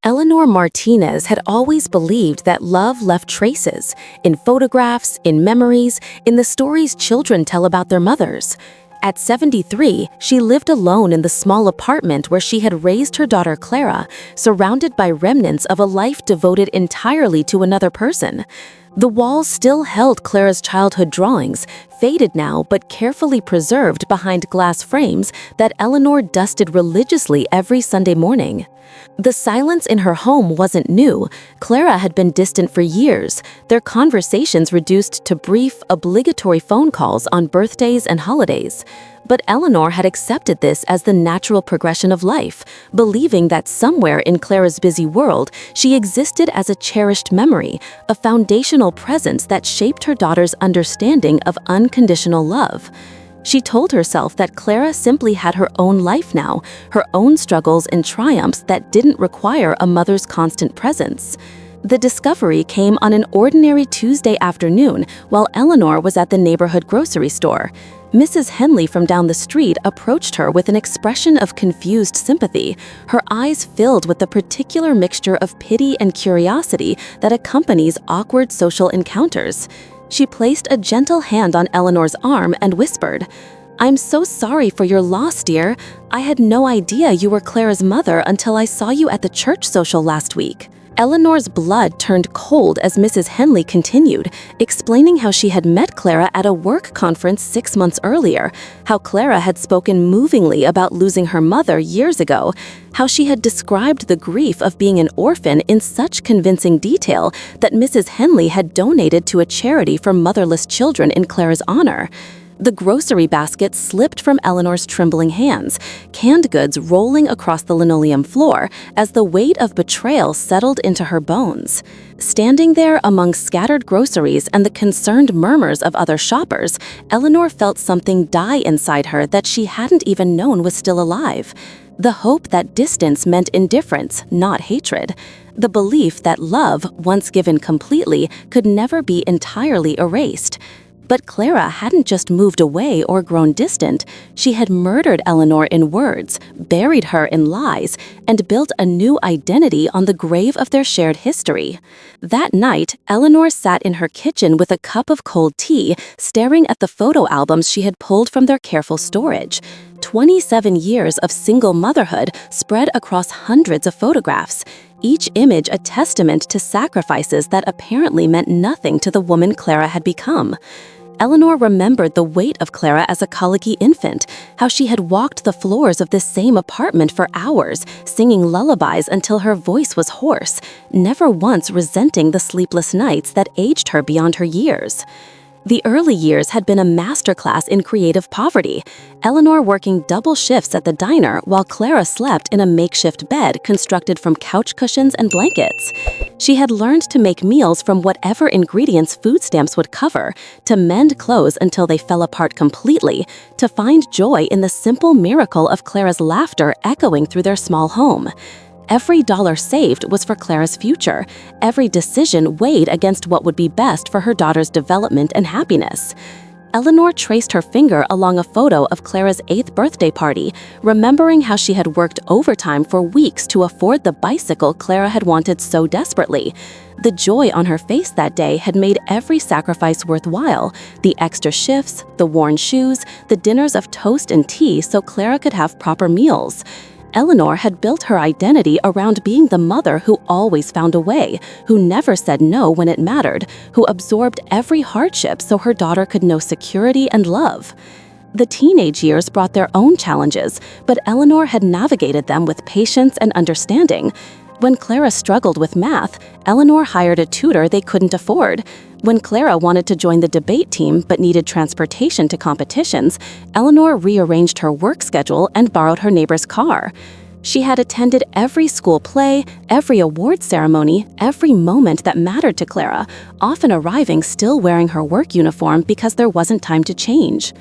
Eleanor Martinez had always believed that love left traces in photographs, in memories, in the stories children tell about their mothers. At 73, she lived alone in the small apartment where she had raised her daughter Clara, surrounded by remnants of a life devoted entirely to another person. The walls still held Clara's childhood drawings, faded now but carefully preserved behind glass frames that Eleanor dusted religiously every Sunday morning. The silence in her home wasn't new. Clara had been distant for years, their conversations reduced to brief, obligatory phone calls on birthdays and holidays. But Eleanor had accepted this as the natural progression of life, believing that somewhere in Clara's busy world, she existed as a cherished memory, a foundational presence that shaped her daughter's understanding of unconditional love. She told herself that Clara simply had her own life now, her own struggles and triumphs that didn't require a mother's constant presence. The discovery came on an ordinary Tuesday afternoon while Eleanor was at the neighborhood grocery store. Mrs. Henley from down the street approached her with an expression of confused sympathy, her eyes filled with the particular mixture of pity and curiosity that accompanies awkward social encounters. She placed a gentle hand on Eleanor's arm and whispered, "I'm so sorry for your loss, dear. I had no idea you were Clara's mother until I saw you at the church social last week." Eleanor's blood turned cold as Mrs. Henley continued, explaining how she had met Clara at a work conference 6 months earlier, how Clara had spoken movingly about losing her mother years ago, how she had described the grief of being an orphan in such convincing detail that Mrs. Henley had donated to a charity for motherless children in Clara's honor. The grocery basket slipped from Eleanor's trembling hands, canned goods rolling across the linoleum floor as the weight of betrayal settled into her bones. Standing there among scattered groceries and the concerned murmurs of other shoppers, Eleanor felt something die inside her that she hadn't even known was still alive. The hope that distance meant indifference, not hatred. The belief that love, once given completely, could never be entirely erased. But Clara hadn't just moved away or grown distant. She had murdered Eleanor in words, buried her in lies, and built a new identity on the grave of their shared history. That night, Eleanor sat in her kitchen with a cup of cold tea, staring at the photo albums she had pulled from their careful storage. 27 years of single motherhood spread across hundreds of photographs, each image a testament to sacrifices that apparently meant nothing to the woman Clara had become. Eleanor remembered the weight of Clara as a colicky infant, how she had walked the floors of this same apartment for hours, singing lullabies until her voice was hoarse, never once resenting the sleepless nights that aged her beyond her years. The early years had been a masterclass in creative poverty, Eleanor working double shifts at the diner while Clara slept in a makeshift bed constructed from couch cushions and blankets. She had learned to make meals from whatever ingredients food stamps would cover, to mend clothes until they fell apart completely, to find joy in the simple miracle of Clara's laughter echoing through their small home. Every dollar saved was for Clara's future. Every decision weighed against what would be best for her daughter's development and happiness. Eleanor traced her finger along a photo of Clara's 8th birthday party, remembering how she had worked overtime for weeks to afford the bicycle Clara had wanted so desperately. The joy on her face that day had made every sacrifice worthwhile. The extra shifts, the worn shoes, the dinners of toast and tea so Clara could have proper meals. Eleanor had built her identity around being the mother who always found a way, who never said no when it mattered, who absorbed every hardship so her daughter could know security and love. The teenage years brought their own challenges, but Eleanor had navigated them with patience and understanding. When Clara struggled with math, Eleanor hired a tutor they couldn't afford. When Clara wanted to join the debate team but needed transportation to competitions, Eleanor rearranged her work schedule and borrowed her neighbor's car. She had attended every school play, every award ceremony, every moment that mattered to Clara, often arriving still wearing her work uniform because there wasn't time to change.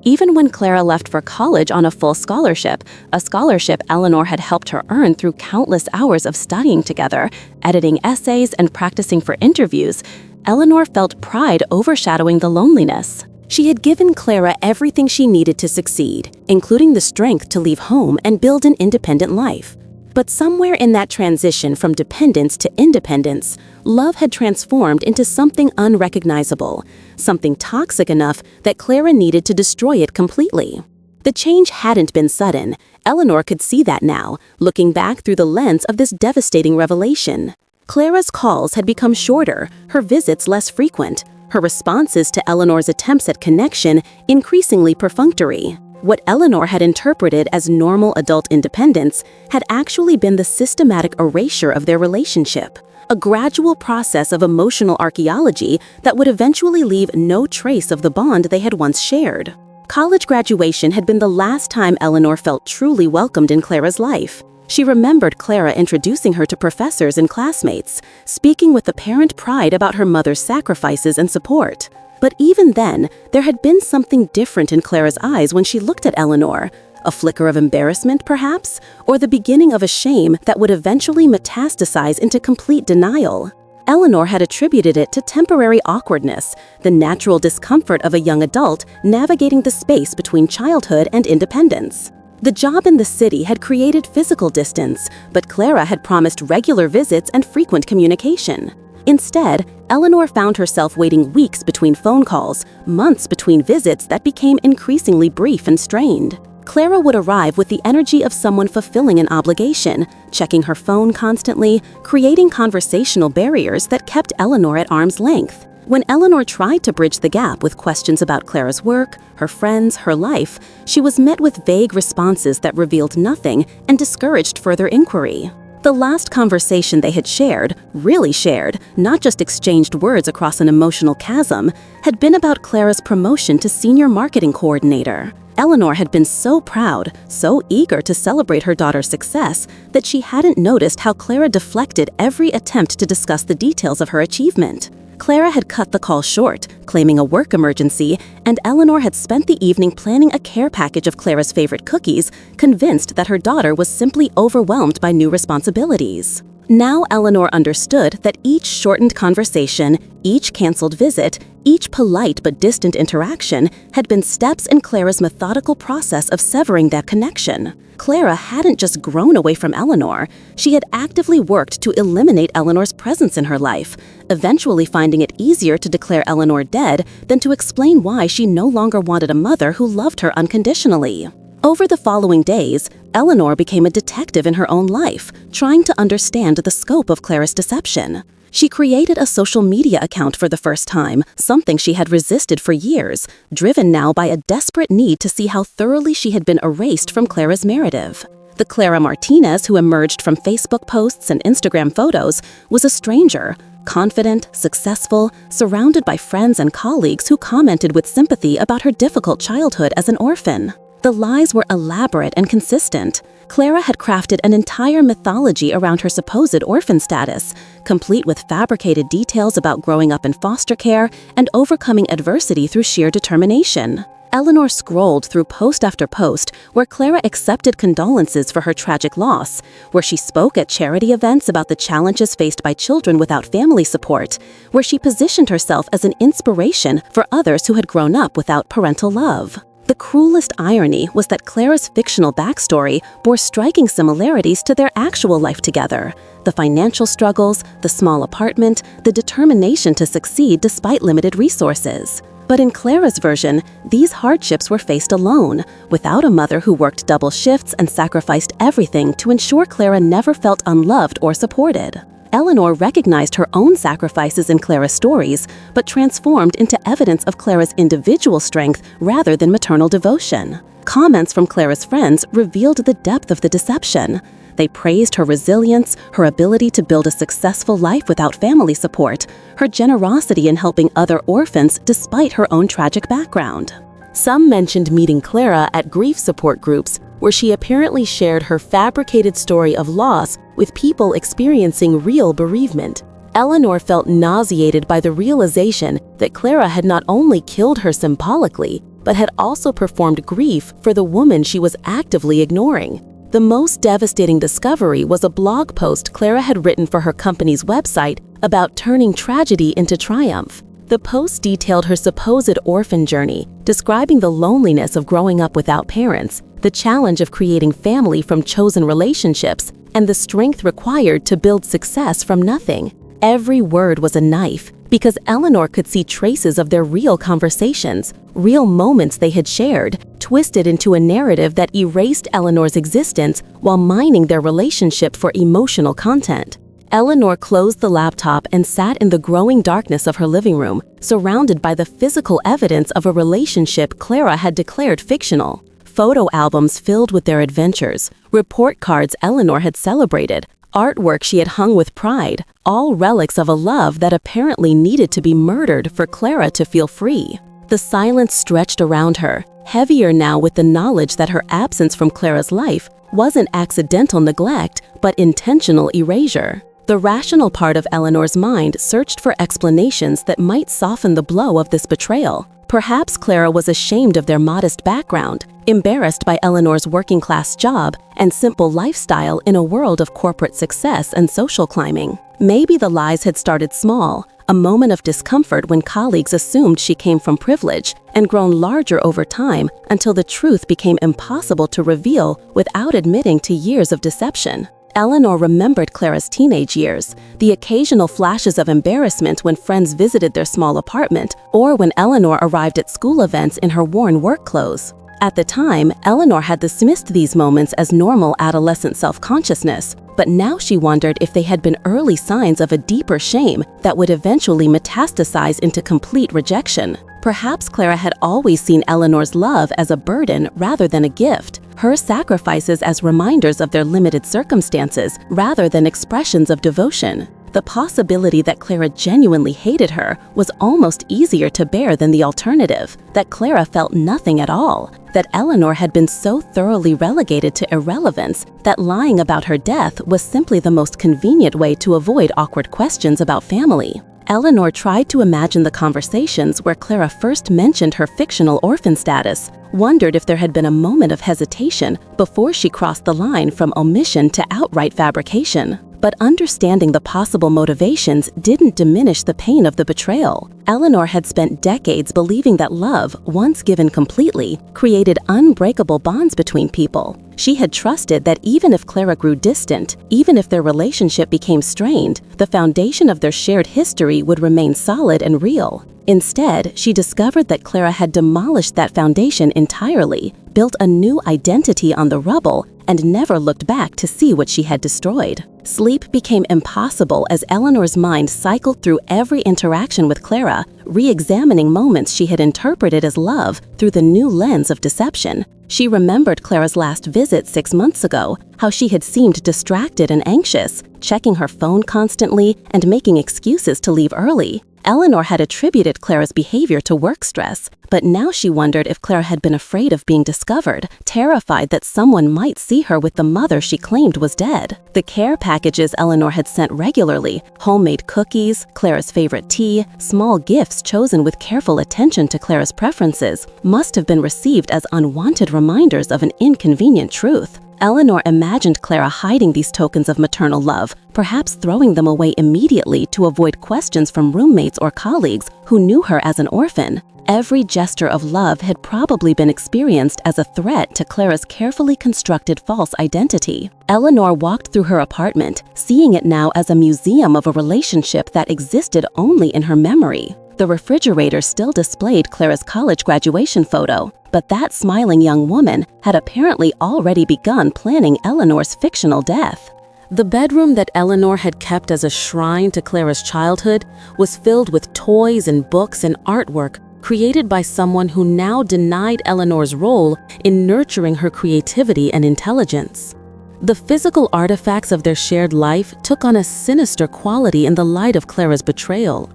Even when Clara left for college on a full scholarship, a scholarship Eleanor had helped her earn through countless hours of studying together, editing essays, and practicing for interviews, Eleanor felt pride overshadowing the loneliness. She had given Clara everything she needed to succeed, including the strength to leave home and build an independent life. But somewhere in that transition from dependence to independence, love had transformed into something unrecognizable, something toxic enough that Clara needed to destroy it completely. The change hadn't been sudden. Eleanor could see that now, looking back through the lens of this devastating revelation. Clara's calls had become shorter, her visits less frequent, her responses to Eleanor's attempts at connection increasingly perfunctory. What Eleanor had interpreted as normal adult independence had actually been the systematic erasure of their relationship, a gradual process of emotional archaeology that would eventually leave no trace of the bond they had once shared. College graduation had been the last time Eleanor felt truly welcomed in Clara's life. She remembered Clara introducing her to professors and classmates, speaking with apparent pride about her mother's sacrifices and support. But even then, there had been something different in Clara's eyes when she looked at Eleanor. A flicker of embarrassment, perhaps? Or the beginning of a shame that would eventually metastasize into complete denial? Eleanor had attributed it to temporary awkwardness, the natural discomfort of a young adult navigating the space between childhood and independence. The job in the city had created physical distance, but Clara had promised regular visits and frequent communication. Instead, Eleanor found herself waiting weeks between phone calls, months between visits that became increasingly brief and strained. Clara would arrive with the energy of someone fulfilling an obligation, checking her phone constantly, creating conversational barriers that kept Eleanor at arm's length. When Eleanor tried to bridge the gap with questions about Clara's work, her friends, her life, she was met with vague responses that revealed nothing and discouraged further inquiry. The last conversation they had shared, really shared, not just exchanged words across an emotional chasm, had been about Clara's promotion to senior marketing coordinator. Eleanor had been so proud, so eager to celebrate her daughter's success, that she hadn't noticed how Clara deflected every attempt to discuss the details of her achievement. Clara had cut the call short, claiming a work emergency, and Eleanor had spent the evening planning a care package of Clara's favorite cookies, convinced that her daughter was simply overwhelmed by new responsibilities. Now Eleanor understood that each shortened conversation, each canceled visit, each polite but distant interaction had been steps in Clara's methodical process of severing that connection. Clara hadn't just grown away from Eleanor, she had actively worked to eliminate Eleanor's presence in her life, eventually finding it easier to declare Eleanor dead than to explain why she no longer wanted a mother who loved her unconditionally. Over the following days, Eleanor became a detective in her own life, trying to understand the scope of Clara's deception. She created a social media account for the first time, something she had resisted for years, driven now by a desperate need to see how thoroughly she had been erased from Clara's narrative. The Clara Martinez who emerged from Facebook posts and Instagram photos was a stranger, confident, successful, surrounded by friends and colleagues who commented with sympathy about her difficult childhood as an orphan. The lies were elaborate and consistent. Clara had crafted an entire mythology around her supposed orphan status, complete with fabricated details about growing up in foster care and overcoming adversity through sheer determination. Eleanor scrolled through post after post where Clara accepted condolences for her tragic loss, where she spoke at charity events about the challenges faced by children without family support, where she positioned herself as an inspiration for others who had grown up without parental love. The cruelest irony was that Clara's fictional backstory bore striking similarities to their actual life together. The financial struggles, the small apartment, the determination to succeed despite limited resources. But in Clara's version, these hardships were faced alone, without a mother who worked double shifts and sacrificed everything to ensure Clara never felt unloved or supported. Eleanor recognized her own sacrifices in Clara's stories, but transformed into evidence of Clara's individual strength rather than maternal devotion. Comments from Clara's friends revealed the depth of the deception. They praised her resilience, her ability to build a successful life without family support, her generosity in helping other orphans despite her own tragic background. Some mentioned meeting Clara at grief support groups, where she apparently shared her fabricated story of loss with people experiencing real bereavement. Eleanor felt nauseated by the realization that Clara had not only killed her symbolically, but had also performed grief for the woman she was actively ignoring. The most devastating discovery was a blog post Clara had written for her company's website about turning tragedy into triumph. The post detailed her supposed orphan journey, describing the loneliness of growing up without parents, the challenge of creating family from chosen relationships, and the strength required to build success from nothing. Every word was a knife, because Eleanor could see traces of their real conversations, real moments they had shared, twisted into a narrative that erased Eleanor's existence while mining their relationship for emotional content. Eleanor closed the laptop and sat in the growing darkness of her living room, surrounded by the physical evidence of a relationship Clara had declared fictional. Photo albums filled with their adventures, report cards Eleanor had celebrated, artwork she had hung with pride, all relics of a love that apparently needed to be murdered for Clara to feel free. The silence stretched around her, heavier now with the knowledge that her absence from Clara's life wasn't accidental neglect, but intentional erasure. The rational part of Eleanor's mind searched for explanations that might soften the blow of this betrayal. Perhaps Clara was ashamed of their modest background, embarrassed by Eleanor's working-class job and simple lifestyle in a world of corporate success and social climbing. Maybe the lies had started small, a moment of discomfort when colleagues assumed she came from privilege, and grown larger over time until the truth became impossible to reveal without admitting to years of deception. Eleanor remembered Clara's teenage years, the occasional flashes of embarrassment when friends visited their small apartment, or when Eleanor arrived at school events in her worn work clothes. At the time, Eleanor had dismissed these moments as normal adolescent self-consciousness, but now she wondered if they had been early signs of a deeper shame that would eventually metastasize into complete rejection. Perhaps Clara had always seen Eleanor's love as a burden rather than a gift, her sacrifices as reminders of their limited circumstances rather than expressions of devotion. The possibility that Clara genuinely hated her was almost easier to bear than the alternative, that Clara felt nothing at all, that Eleanor had been so thoroughly relegated to irrelevance that lying about her death was simply the most convenient way to avoid awkward questions about family. Eleanor tried to imagine the conversations where Clara first mentioned her fictional orphan status, wondered if there had been a moment of hesitation before she crossed the line from omission to outright fabrication. But understanding the possible motivations didn't diminish the pain of the betrayal. Eleanor had spent decades believing that love, once given completely, created unbreakable bonds between people. She had trusted that even if Clara grew distant, even if their relationship became strained, the foundation of their shared history would remain solid and real. Instead, she discovered that Clara had demolished that foundation entirely, built a new identity on the rubble, and never looked back to see what she had destroyed. Sleep became impossible as Eleanor's mind cycled through every interaction with Clara, re-examining moments she had interpreted as love through the new lens of deception. She remembered Clara's last visit 6 months ago, how she had seemed distracted and anxious, checking her phone constantly and making excuses to leave early. Eleanor had attributed Clara's behavior to work stress, but now she wondered if Clara had been afraid of being discovered, terrified that someone might see her with the mother she claimed was dead. The care packages Eleanor had sent regularly, homemade cookies, Clara's favorite tea, small gifts chosen with careful attention to Clara's preferences, must have been received as unwanted reminders of an inconvenient truth. Eleanor imagined Clara hiding these tokens of maternal love, perhaps throwing them away immediately to avoid questions from roommates or colleagues who knew her as an orphan. Every gesture of love had probably been experienced as a threat to Clara's carefully constructed false identity. Eleanor walked through her apartment, seeing it now as a museum of a relationship that existed only in her memory. The refrigerator still displayed Clara's college graduation photo, but that smiling young woman had apparently already begun planning Eleanor's fictional death. The bedroom that Eleanor had kept as a shrine to Clara's childhood was filled with toys and books and artwork created by someone who now denied Eleanor's role in nurturing her creativity and intelligence. The physical artifacts of their shared life took on a sinister quality in the light of Clara's betrayal.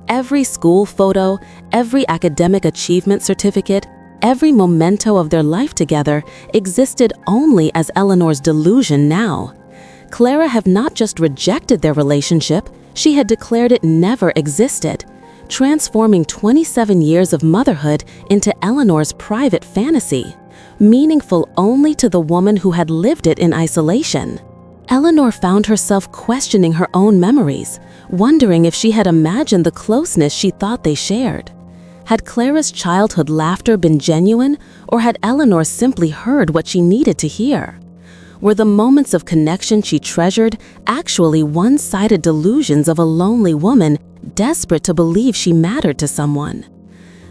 Every school photo, every academic achievement certificate, every memento of their life together existed only as Eleanor's delusion now. Clara had not just rejected their relationship, she had declared it never existed, transforming 27 years of motherhood into Eleanor's private fantasy, meaningful only to the woman who had lived it in isolation. Eleanor found herself questioning her own memories, wondering if she had imagined the closeness she thought they shared. Had Clara's childhood laughter been genuine, or had Eleanor simply heard what she needed to hear? Were the moments of connection she treasured actually one-sided delusions of a lonely woman desperate to believe she mattered to someone?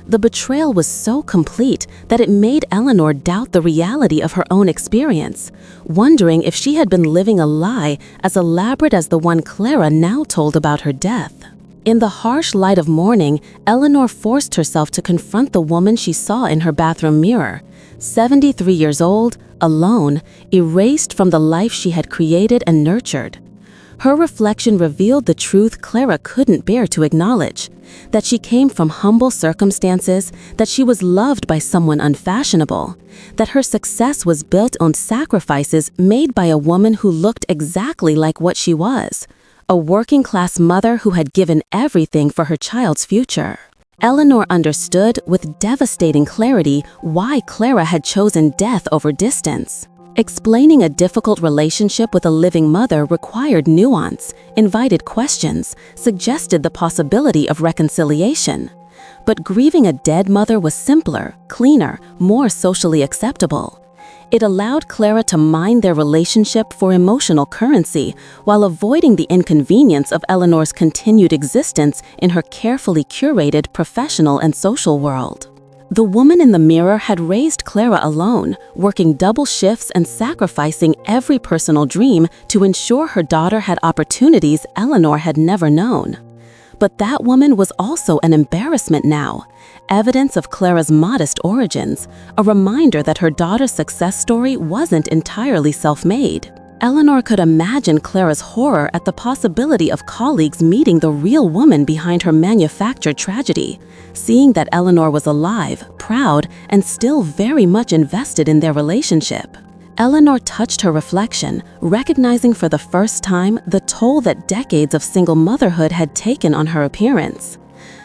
The betrayal was so complete that it made Eleanor doubt the reality of her own experience, wondering if she had been living a lie as elaborate as the one Clara now told about her death. In the harsh light of morning, Eleanor forced herself to confront the woman she saw in her bathroom mirror, 73 years old, alone, erased from the life she had created and nurtured. Her reflection revealed the truth Clara couldn't bear to acknowledge, that she came from humble circumstances, that she was loved by someone unfashionable, that her success was built on sacrifices made by a woman who looked exactly like what she was, a working-class mother who had given everything for her child's future. Eleanor understood with devastating clarity why Clara had chosen death over distance. Explaining a difficult relationship with a living mother required nuance, invited questions, suggested the possibility of reconciliation. But grieving a dead mother was simpler, cleaner, more socially acceptable. It allowed Clara to mine their relationship for emotional currency while avoiding the inconvenience of Eleanor's continued existence in her carefully curated professional and social world. The woman in the mirror had raised Clara alone, working double shifts and sacrificing every personal dream to ensure her daughter had opportunities Eleanor had never known. But that woman was also an embarrassment now, evidence of Clara's modest origins, a reminder that her daughter's success story wasn't entirely self-made. Eleanor could imagine Clara's horror at the possibility of colleagues meeting the real woman behind her manufactured tragedy, seeing that Eleanor was alive, proud, and still very much invested in their relationship. Eleanor touched her reflection, recognizing for the first time the toll that decades of single motherhood had taken on her appearance.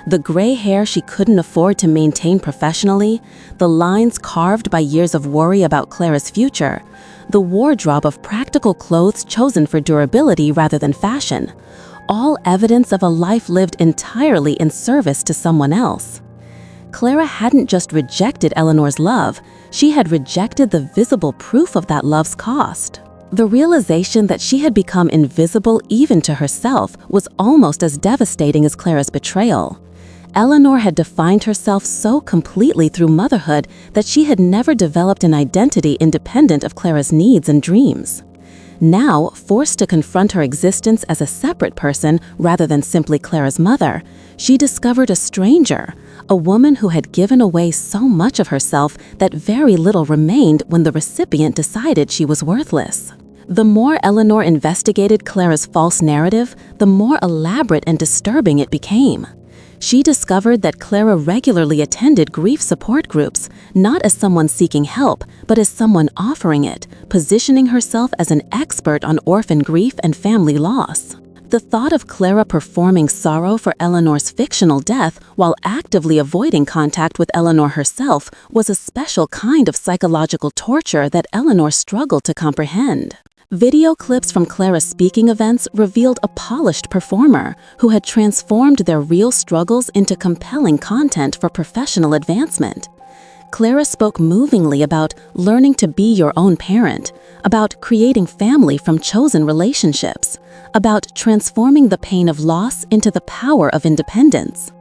The gray hair she couldn't afford to maintain professionally, the lines carved by years of worry about Clara's future, the wardrobe of practical clothes chosen for durability rather than fashion, all evidence of a life lived entirely in service to someone else. Clara hadn't just rejected Eleanor's love, she had rejected the visible proof of that love's cost. The realization that she had become invisible even to herself was almost as devastating as Clara's betrayal. Eleanor had defined herself so completely through motherhood that she had never developed an identity independent of Clara's needs and dreams. Now, forced to confront her existence as a separate person rather than simply Clara's mother, she discovered a stranger, a woman who had given away so much of herself that very little remained when the recipient decided she was worthless. The more Eleanor investigated Clara's false narrative, the more elaborate and disturbing it became. She discovered that Clara regularly attended grief support groups, not as someone seeking help, but as someone offering it, positioning herself as an expert on orphan grief and family loss. The thought of Clara performing sorrow for Eleanor's fictional death while actively avoiding contact with Eleanor herself was a special kind of psychological torture that Eleanor struggled to comprehend. Video clips from Clara's speaking events revealed a polished performer who had transformed their real struggles into compelling content for professional advancement. Clara spoke movingly about learning to be your own parent, about creating family from chosen relationships, about transforming the pain of loss into the power of independence.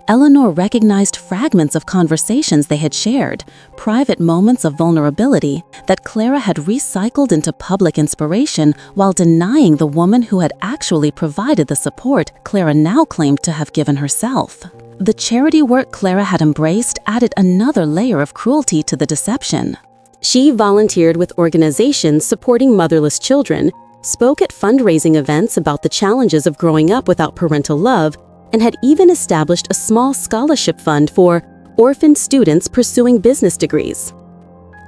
Eleanor recognized fragments of conversations they had shared, private moments of vulnerability that Clara had recycled into public inspiration while denying the woman who had actually provided the support Clara now claimed to have given herself. The charity work Clara had embraced added another layer of cruelty to the deception. She volunteered with organizations supporting motherless children, spoke at fundraising events about the challenges of growing up without parental love, and had even established a small scholarship fund for orphan students pursuing business degrees.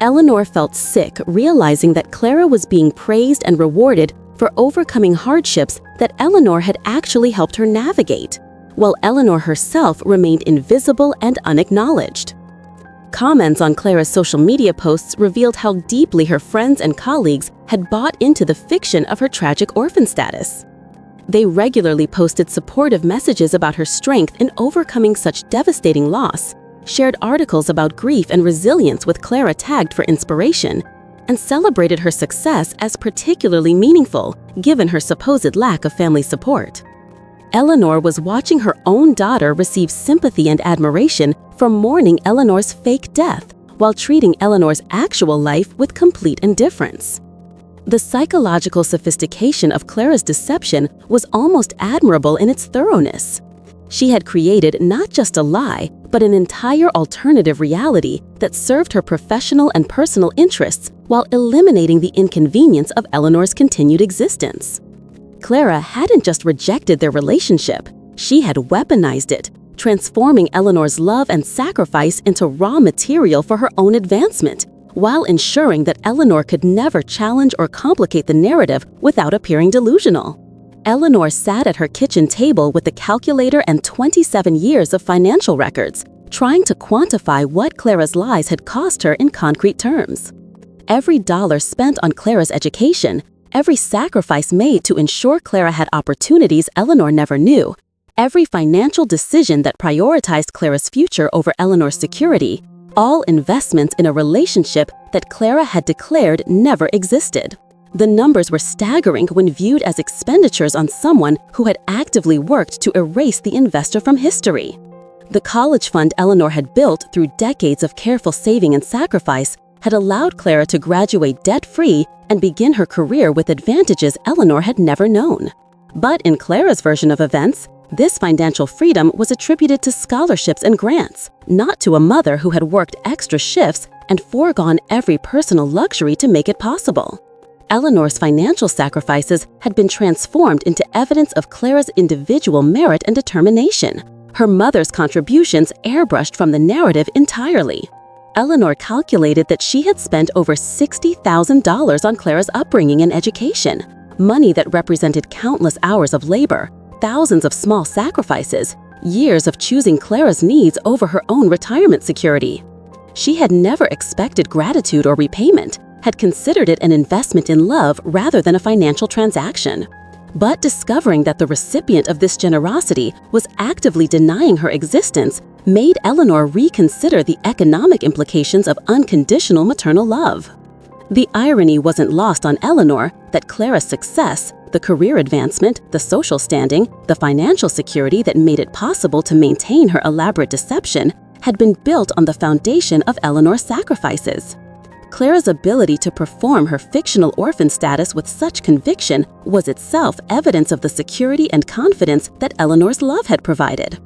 Eleanor felt sick realizing that Clara was being praised and rewarded for overcoming hardships that Eleanor had actually helped her navigate, while Eleanor herself remained invisible and unacknowledged. Comments on Clara's social media posts revealed how deeply her friends and colleagues had bought into the fiction of her tragic orphan status. They regularly posted supportive messages about her strength in overcoming such devastating loss, shared articles about grief and resilience with Clara tagged for inspiration, and celebrated her success as particularly meaningful, given her supposed lack of family support. Eleanor was watching her own daughter receive sympathy and admiration for mourning Eleanor's fake death, while treating Eleanor's actual life with complete indifference. The psychological sophistication of Clara's deception was almost admirable in its thoroughness. She had created not just a lie, but an entire alternative reality that served her professional and personal interests while eliminating the inconvenience of Eleanor's continued existence. Clara hadn't just rejected their relationship, she had weaponized it, transforming Eleanor's love and sacrifice into raw material for her own advancement, while ensuring that Eleanor could never challenge or complicate the narrative without appearing delusional. Eleanor sat at her kitchen table with a calculator and 27 years of financial records, trying to quantify what Clara's lies had cost her in concrete terms. Every dollar spent on Clara's education, every sacrifice made to ensure Clara had opportunities Eleanor never knew, every financial decision that prioritized Clara's future over Eleanor's security, all investments in a relationship that Clara had declared never existed. The numbers were staggering when viewed as expenditures on someone who had actively worked to erase the investor from history. The college fund Eleanor had built through decades of careful saving and sacrifice had allowed Clara to graduate debt-free and begin her career with advantages Eleanor had never known. But in Clara's version of events, this financial freedom was attributed to scholarships and grants, not to a mother who had worked extra shifts and foregone every personal luxury to make it possible. Eleanor's financial sacrifices had been transformed into evidence of Clara's individual merit and determination, her mother's contributions airbrushed from the narrative entirely. Eleanor calculated that she had spent over $60,000 on Clara's upbringing and education, money that represented countless hours of labor, thousands of small sacrifices, years of choosing Clara's needs over her own retirement security. She had never expected gratitude or repayment, had considered it an investment in love rather than a financial transaction. But discovering that the recipient of this generosity was actively denying her existence made Eleanor reconsider the economic implications of unconditional maternal love. The irony wasn't lost on Eleanor that Clara's success, the career advancement, the social standing, the financial security that made it possible to maintain her elaborate deception had been built on the foundation of Eleanor's sacrifices. Clara's ability to perform her fictional orphan status with such conviction was itself evidence of the security and confidence that Eleanor's love had provided.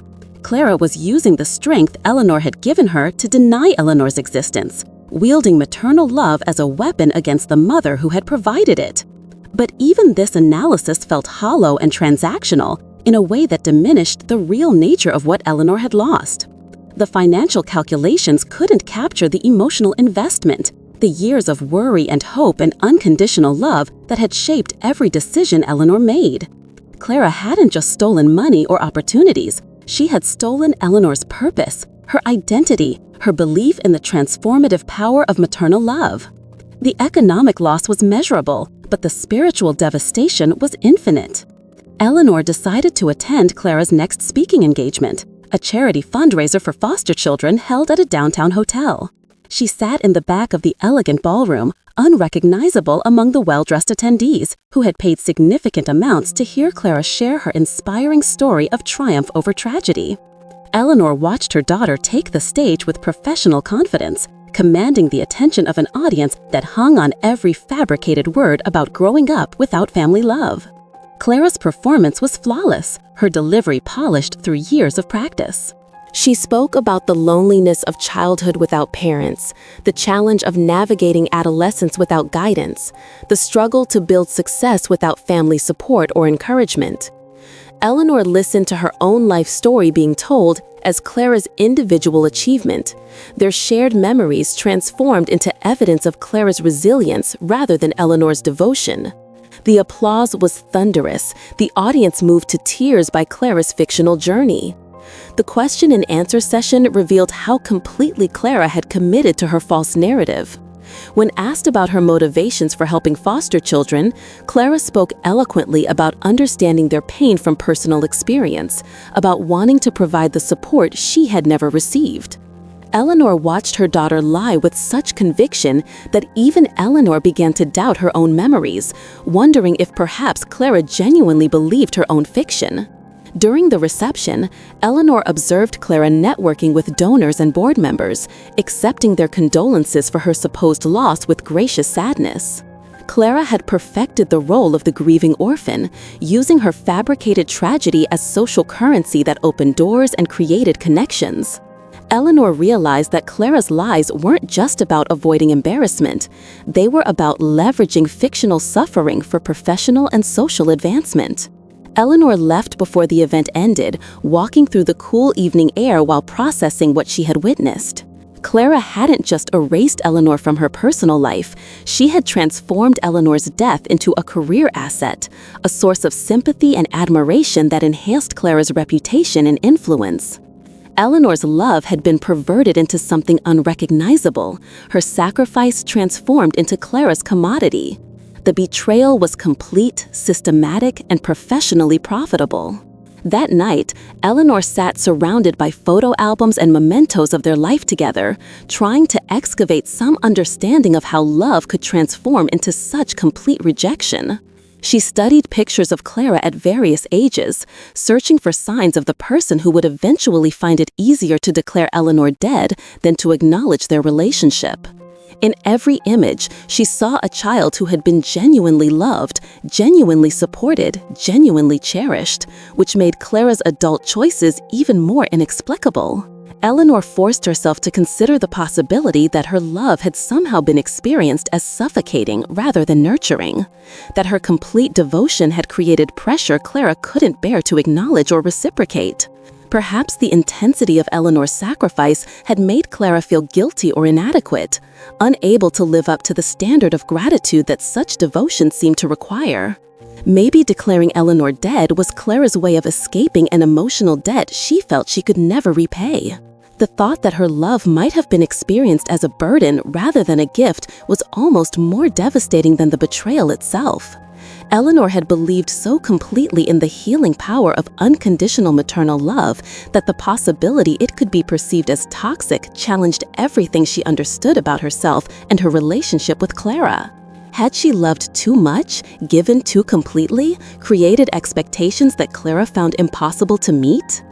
Clara was using the strength Eleanor had given her to deny Eleanor's existence, wielding maternal love as a weapon against the mother who had provided it. But even this analysis felt hollow and transactional in a way that diminished the real nature of what Eleanor had lost. The financial calculations couldn't capture the emotional investment, the years of worry and hope and unconditional love that had shaped every decision Eleanor made. Clara hadn't just stolen money or opportunities, she had stolen Eleanor's purpose, her identity, her belief in the transformative power of maternal love. The economic loss was measurable, but the spiritual devastation was infinite. Eleanor decided to attend Clara's next speaking engagement, a charity fundraiser for foster children held at a downtown hotel. She sat in the back of the elegant ballroom, unrecognizable among the well-dressed attendees, who had paid significant amounts to hear Clara share her inspiring story of triumph over tragedy. Eleanor watched her daughter take the stage with professional confidence, commanding the attention of an audience that hung on every fabricated word about growing up without family love. Clara's performance was flawless, her delivery polished through years of practice. She spoke about the loneliness of childhood without parents, the challenge of navigating adolescence without guidance, the struggle to build success without family support or encouragement. Eleanor listened to her own life story being told as Clara's individual achievement, their shared memories transformed into evidence of Clara's resilience rather than Eleanor's devotion. The applause was thunderous, the audience moved to tears by Clara's fictional journey. The question and answer session revealed how completely Clara had committed to her false narrative. When asked about her motivations for helping foster children, Clara spoke eloquently about understanding their pain from personal experience, about wanting to provide the support she had never received. Eleanor watched her daughter lie with such conviction that even Eleanor began to doubt her own memories, wondering if perhaps Clara genuinely believed her own fiction. During the reception, Eleanor observed Clara networking with donors and board members, accepting their condolences for her supposed loss with gracious sadness. Clara had perfected the role of the grieving orphan, using her fabricated tragedy as social currency that opened doors and created connections. Eleanor realized that Clara's lies weren't just about avoiding embarrassment. They were about leveraging fictional suffering for professional and social advancement. Eleanor left before the event ended, walking through the cool evening air while processing what she had witnessed. Clara hadn't just erased Eleanor from her personal life, she had transformed Eleanor's death into a career asset, a source of sympathy and admiration that enhanced Clara's reputation and influence. Eleanor's love had been perverted into something unrecognizable, her sacrifice transformed into Clara's commodity. The betrayal was complete, systematic, and professionally profitable. That night, Eleanor sat surrounded by photo albums and mementos of their life together, trying to excavate some understanding of how love could transform into such complete rejection. She studied pictures of Clara at various ages, searching for signs of the person who would eventually find it easier to declare Eleanor dead than to acknowledge their relationship. In every image, she saw a child who had been genuinely loved, genuinely supported, genuinely cherished, which made Clara's adult choices even more inexplicable. Eleanor forced herself to consider the possibility that her love had somehow been experienced as suffocating rather than nurturing, that her complete devotion had created pressure Clara couldn't bear to acknowledge or reciprocate. Perhaps the intensity of Eleanor's sacrifice had made Clara feel guilty or inadequate, unable to live up to the standard of gratitude that such devotion seemed to require. Maybe declaring Eleanor dead was Clara's way of escaping an emotional debt she felt she could never repay. The thought that her love might have been experienced as a burden rather than a gift was almost more devastating than the betrayal itself. Eleanor had believed so completely in the healing power of unconditional maternal love that the possibility it could be perceived as toxic challenged everything she understood about herself and her relationship with Clara. Had she loved too much, given too completely, created expectations that Clara found impossible to meet?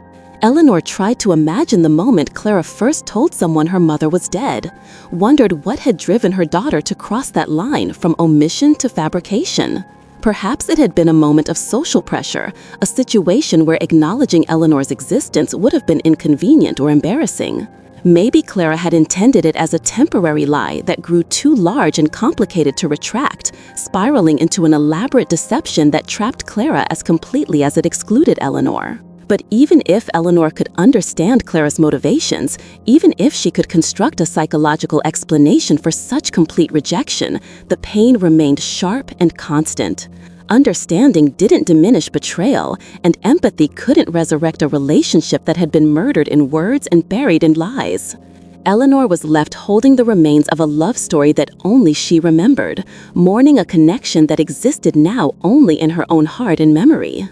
Eleanor tried to imagine the moment Clara first told someone her mother was dead, wondered what had driven her daughter to cross that line from omission to fabrication. Perhaps it had been a moment of social pressure, a situation where acknowledging Eleanor's existence would have been inconvenient or embarrassing. Maybe Clara had intended it as a temporary lie that grew too large and complicated to retract, spiraling into an elaborate deception that trapped Clara as completely as it excluded Eleanor. But even if Eleanor could understand Clara's motivations, even if she could construct a psychological explanation for such complete rejection, the pain remained sharp and constant. Understanding didn't diminish betrayal, and empathy couldn't resurrect a relationship that had been murdered in words and buried in lies. Eleanor was left holding the remains of a love story that only she remembered, mourning a connection that existed now only in her own heart and memory.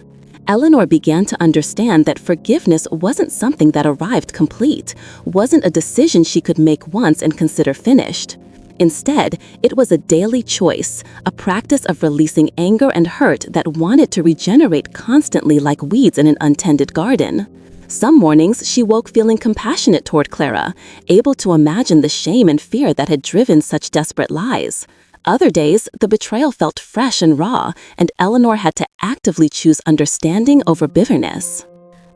Eleanor began to understand that forgiveness wasn't something that arrived complete, wasn't a decision she could make once and consider finished. Instead, it was a daily choice, a practice of releasing anger and hurt that wanted to regenerate constantly like weeds in an untended garden. Some mornings, she woke feeling compassionate toward Clara, able to imagine the shame and fear that had driven such desperate lies. Other days, the betrayal felt fresh and raw, and Eleanor had to actively choose understanding over bitterness.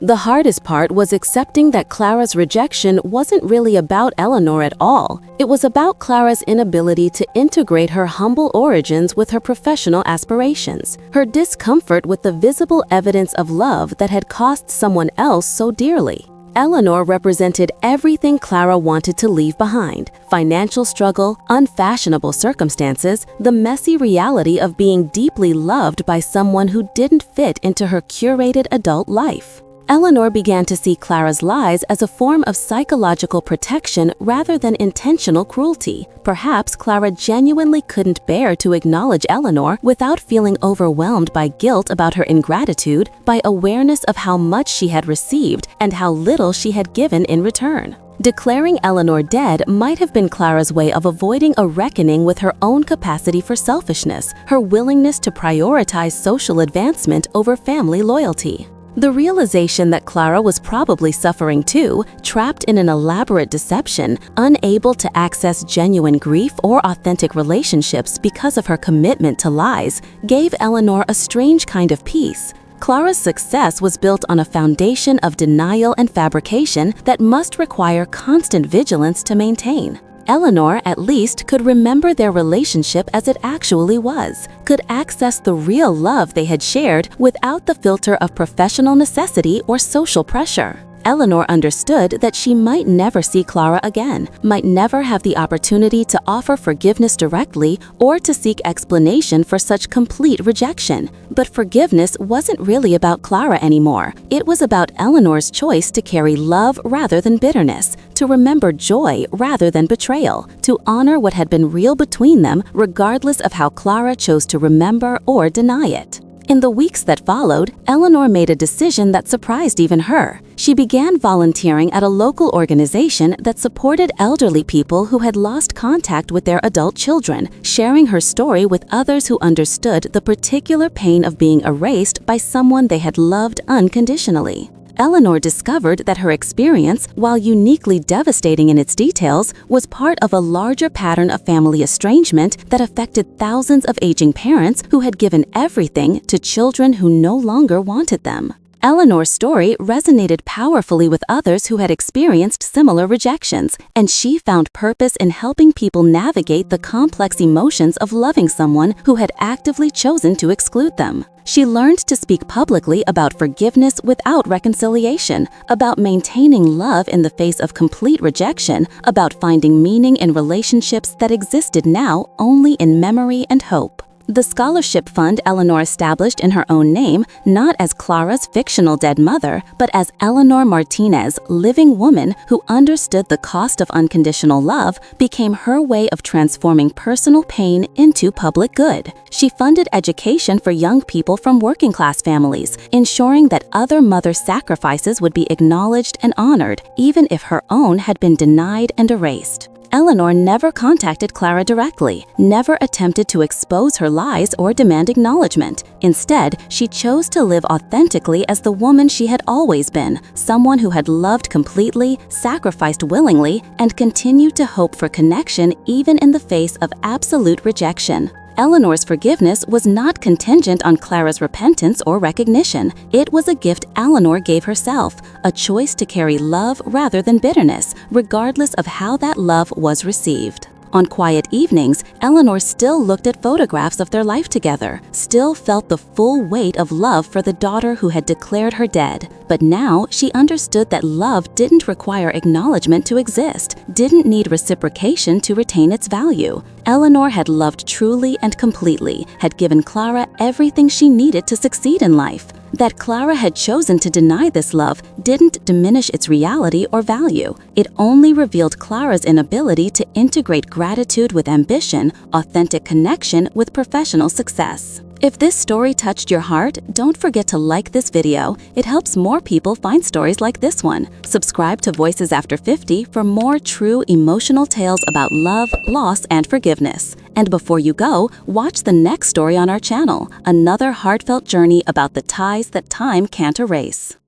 The hardest part was accepting that Clara's rejection wasn't really about Eleanor at all. It was about Clara's inability to integrate her humble origins with her professional aspirations, her discomfort with the visible evidence of love that had cost someone else so dearly. Eleanor represented everything Clara wanted to leave behind: financial struggle, unfashionable circumstances, the messy reality of being deeply loved by someone who didn't fit into her curated adult life. Eleanor began to see Clara's lies as a form of psychological protection rather than intentional cruelty. Perhaps Clara genuinely couldn't bear to acknowledge Eleanor without feeling overwhelmed by guilt about her ingratitude, by awareness of how much she had received and how little she had given in return. Declaring Eleanor dead might have been Clara's way of avoiding a reckoning with her own capacity for selfishness, her willingness to prioritize social advancement over family loyalty. The realization that Clara was probably suffering too, trapped in an elaborate deception, unable to access genuine grief or authentic relationships because of her commitment to lies, gave Eleanor a strange kind of peace. Clara's success was built on a foundation of denial and fabrication that must require constant vigilance to maintain. Eleanor, at least, could remember their relationship as it actually was, could access the real love they had shared without the filter of professional necessity or social pressure. Eleanor understood that she might never see Clara again, might never have the opportunity to offer forgiveness directly or to seek explanation for such complete rejection. But forgiveness wasn't really about Clara anymore. It was about Eleanor's choice to carry love rather than bitterness, to remember joy rather than betrayal, to honor what had been real between them regardless of how Clara chose to remember or deny it. In the weeks that followed, Eleanor made a decision that surprised even her. She began volunteering at a local organization that supported elderly people who had lost contact with their adult children, sharing her story with others who understood the particular pain of being erased by someone they had loved unconditionally. Eleanor discovered that her experience, while uniquely devastating in its details, was part of a larger pattern of family estrangement that affected thousands of aging parents who had given everything to children who no longer wanted them. Eleanor's story resonated powerfully with others who had experienced similar rejections, and she found purpose in helping people navigate the complex emotions of loving someone who had actively chosen to exclude them. She learned to speak publicly about forgiveness without reconciliation, about maintaining love in the face of complete rejection, about finding meaning in relationships that existed now only in memory and hope. The scholarship fund Eleanor established in her own name, not as Clara's fictional dead mother, but as Eleanor Martinez, living woman who understood the cost of unconditional love, became her way of transforming personal pain into public good. She funded education for young people from working-class families, ensuring that other mothers' sacrifices would be acknowledged and honored, even if her own had been denied and erased. Eleanor never contacted Clara directly, never attempted to expose her lies or demand acknowledgement. Instead, she chose to live authentically as the woman she had always been, someone who had loved completely, sacrificed willingly, and continued to hope for connection even in the face of absolute rejection. Eleanor's forgiveness was not contingent on Clara's repentance or recognition. It was a gift Eleanor gave herself, a choice to carry love rather than bitterness, regardless of how that love was received. On quiet evenings, Eleanor still looked at photographs of their life together, still felt the full weight of love for the daughter who had declared her dead. But now she understood that love didn't require acknowledgement to exist, didn't need reciprocation to retain its value. Eleanor had loved truly and completely, had given Clara everything she needed to succeed in life. That Clara had chosen to deny this love didn't diminish its reality or value. It only revealed Clara's inability to integrate gratitude with ambition, authentic connection with professional success. If this story touched your heart, don't forget to like this video. It helps more people find stories like this one. Subscribe to Voices After 50 for more true emotional tales about love, loss, and forgiveness. And before you go, watch the next story on our channel, another heartfelt journey about the ties that time can't erase.